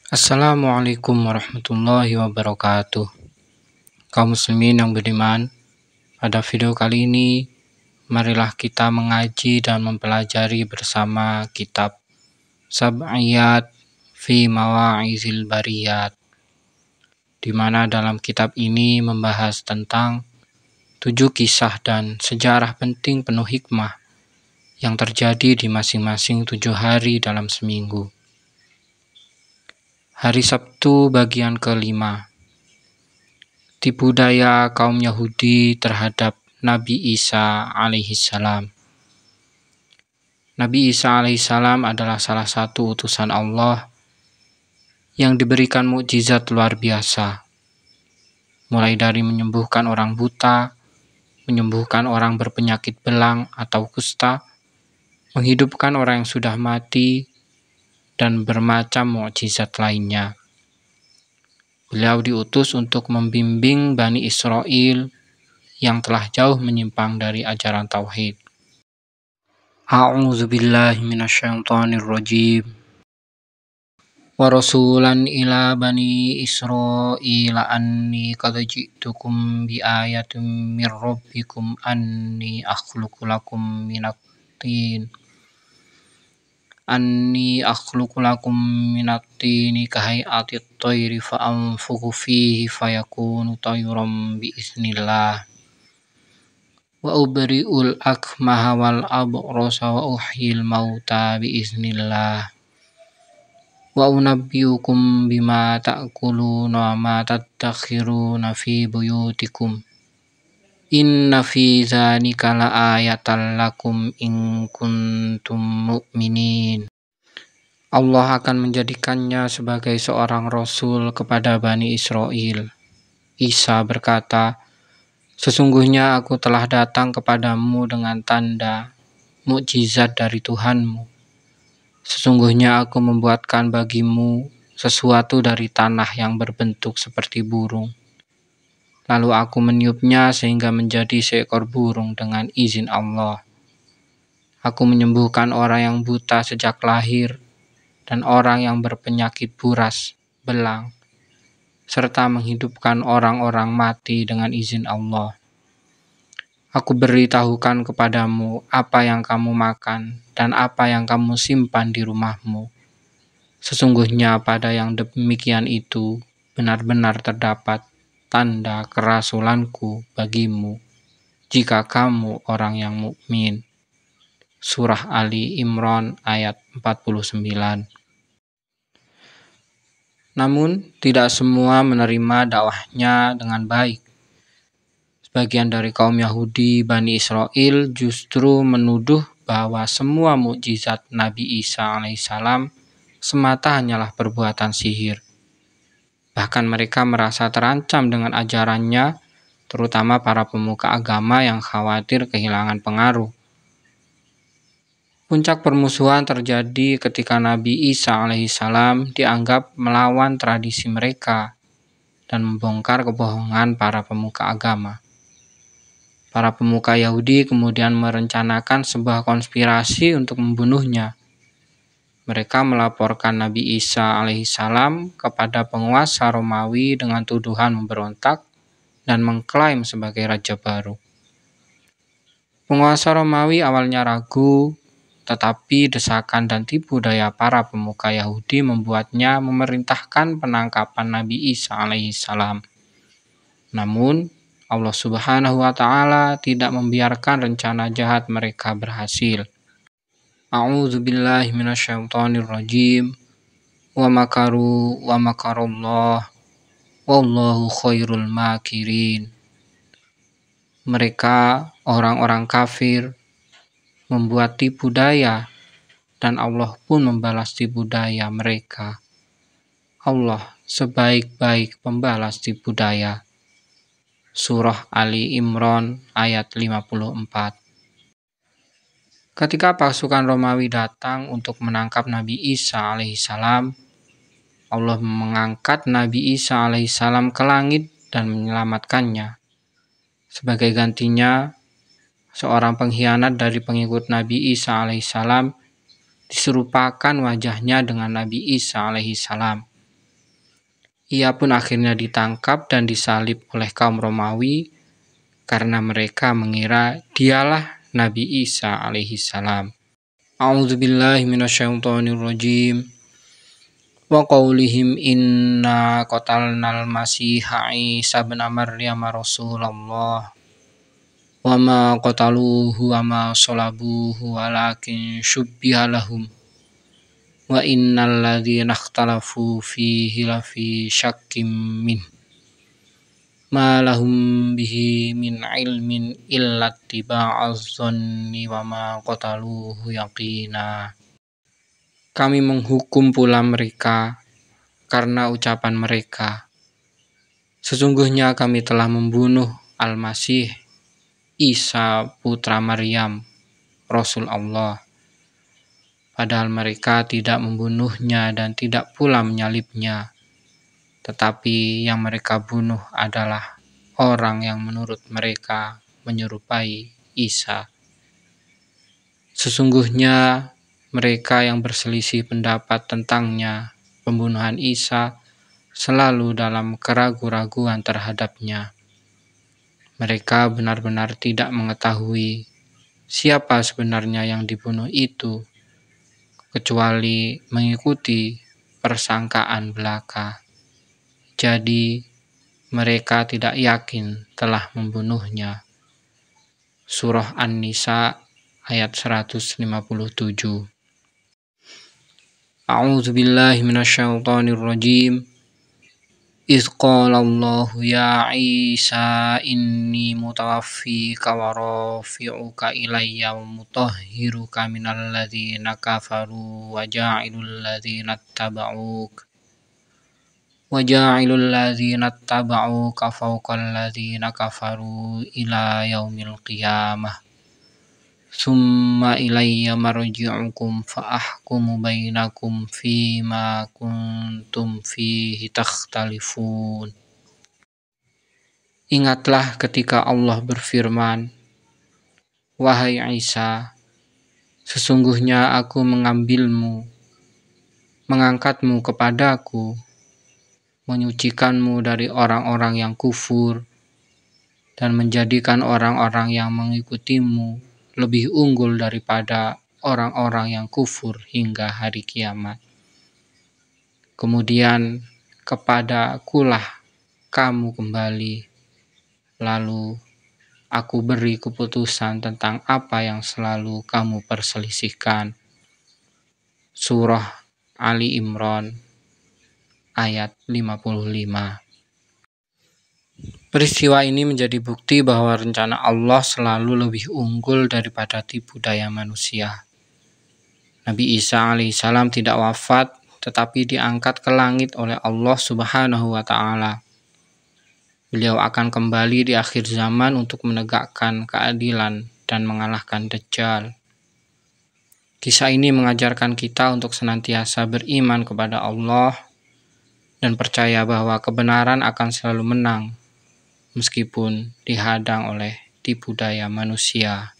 Assalamualaikum warahmatullahi wabarakatuh. Kaum muslimin yang beriman, pada video kali ini marilah kita mengaji dan mempelajari bersama kitab Sab'iyat fi Mawa'izil Bariyat, di mana dalam kitab ini membahas tentang 7 kisah dan sejarah penting penuh hikmah yang terjadi di masing-masing 7 hari dalam seminggu. Hari Sabtu bagian kelima. Tipu daya kaum Yahudi terhadap Nabi Isa alaihissalam. Nabi Isa alaihissalam adalah salah satu utusan Allah yang diberikan mukjizat luar biasa. Mulai dari menyembuhkan orang buta, menyembuhkan orang berpenyakit belang atau kusta, menghidupkan orang yang sudah mati, dan bermacam mukjizat lainnya. Beliau diutus untuk membimbing Bani Israel yang telah jauh menyimpang dari ajaran tauhid. A'udzubillahi minasyaitonirrajim. Wa rasulan ila Bani Israil anni qad ji'tukum bi ayatin mir rabbikum anni akhluqu lakum minat tin. Anni akhluqu lakum minat tini kahai'atit tayri fa'anfukhu fihi fayakunu tayran biiznillah. Wa ubri'ul akmaha wal abrasa wa uhyil mauta biiznillah. Wa unabbiukum bima ta'kuluna wa ma tadakhiruna fi buyutikum. Inna fi dzalika laayatan lakum in kuntum mu'minin. Allah akan menjadikannya sebagai seorang rasul kepada Bani Israel. Isa berkata, "Sesungguhnya aku telah datang kepadamu dengan tanda, mukjizat dari Tuhanmu. Sesungguhnya aku membuatkan bagimu sesuatu dari tanah yang berbentuk seperti burung. Lalu aku meniupnya sehingga menjadi seekor burung dengan izin Allah. Aku menyembuhkan orang yang buta sejak lahir dan orang yang berpenyakit buras, belang, serta menghidupkan orang-orang mati dengan izin Allah. Aku beritahukan kepadamu apa yang kamu makan dan apa yang kamu simpan di rumahmu. Sesungguhnya pada yang demikian itu benar-benar terdapat tanda kerasulanku bagimu jika kamu orang yang mukmin." Surah Ali Imran ayat 49. Namun tidak semua menerima dakwahnya dengan baik. Sebagian dari kaum Yahudi Bani Israel justru menuduh bahwa semua mukjizat Nabi Isa alaihissalam semata hanyalah perbuatan sihir. Bahkan mereka merasa terancam dengan ajarannya, terutama para pemuka agama yang khawatir kehilangan pengaruh. Puncak permusuhan terjadi ketika Nabi Isa alaihissalam dianggap melawan tradisi mereka dan membongkar kebohongan para pemuka agama. Para pemuka Yahudi kemudian merencanakan sebuah konspirasi untuk membunuhnya. Mereka melaporkan Nabi Isa alaihissalam kepada penguasa Romawi dengan tuduhan memberontak dan mengklaim sebagai raja baru. Penguasa Romawi awalnya ragu, tetapi desakan dan tipu daya para pemuka Yahudi membuatnya memerintahkan penangkapan Nabi Isa alaihissalam. Namun, Allah Subhanahu wa Ta'ala tidak membiarkan rencana jahat mereka berhasil. A'udzubillahi minasyaitonirrajim. Wa makaru wa makarullah wallahu khairul makirin. Mereka, orang-orang kafir, membuat tipu daya dan Allah pun membalas tipu daya mereka. Allah sebaik-baik pembalas tipu daya. Surah Ali Imran ayat 54. Ketika pasukan Romawi datang untuk menangkap Nabi Isa alaihissalam, Allah mengangkat Nabi Isa alaihissalam ke langit dan menyelamatkannya. Sebagai gantinya, seorang pengkhianat dari pengikut Nabi Isa alaihissalam diserupakan wajahnya dengan Nabi Isa alaihissalam. Ia pun akhirnya ditangkap dan disalib oleh kaum Romawi karena mereka mengira dialah Nabi Isa alaihi salam. A'udzubillahi minasyaitonirrajim. Wa qaulihim inna qatalnal masiha Isa ibn Maryam rasulullah wa ma qataluhu wa ma salabuhu walakin syubbiha lahum wa innal ladzina ikhtalafu fihi lafi syakkim min ma lahum bihi min ilmin illa tiba'az zanni wa ma qataluhu yaqina. Kami menghukum pula mereka karena ucapan mereka, sesungguhnya kami telah membunuh Al-Masih Isa putra Maryam Rasul Allah, padahal mereka tidak membunuhnya dan tidak pula menyalibnya, tetapi yang mereka bunuh adalah orang yang menurut mereka menyerupai Isa. Sesungguhnya mereka yang berselisih pendapat tentangnya, pembunuhan Isa, selalu dalam keraguan-raguan terhadapnya. Mereka benar-benar tidak mengetahui siapa sebenarnya yang dibunuh itu, kecuali mengikuti persangkaan belaka. Jadi, mereka tidak yakin telah membunuhnya. Surah An-Nisa ayat 157. A'udzubillahi minasyaitonirrajim. Idz qala Allahu ya Isa inni mutawaffika wa rafi'uka ilayya wa mutahhiruka minal ladzina kafaru wa ja'ilul ladzina ittaba'uka fawqal ladzina kafaru ila yaumil qiyamah. Summa ilayya marji'ukum fa ahkumu bainakum fima kuntum fihi takhtalifun. Ingatlah ketika Allah berfirman, wahai Isa, sesungguhnya aku mengambilmu, mengangkatmu kepadaku, menyucikanmu dari orang-orang yang kufur, dan menjadikan orang-orang yang mengikutimu lebih unggul daripada orang-orang yang kufur hingga hari kiamat. Kemudian kepadakulah kamu kembali, lalu aku beri keputusan tentang apa yang selalu kamu perselisihkan. Surah Ali Imran ayat 55. Peristiwa ini menjadi bukti bahwa rencana Allah selalu lebih unggul daripada tipu daya manusia. Nabi Isa alaihissalam tidak wafat, tetapi diangkat ke langit oleh Allah Subhanahu wa Ta'ala. Beliau akan kembali di akhir zaman untuk menegakkan keadilan dan mengalahkan Dajjal. Kisah ini mengajarkan kita untuk senantiasa beriman kepada Allah dan percaya bahwa kebenaran akan selalu menang, meskipun dihadang oleh tipu daya manusia.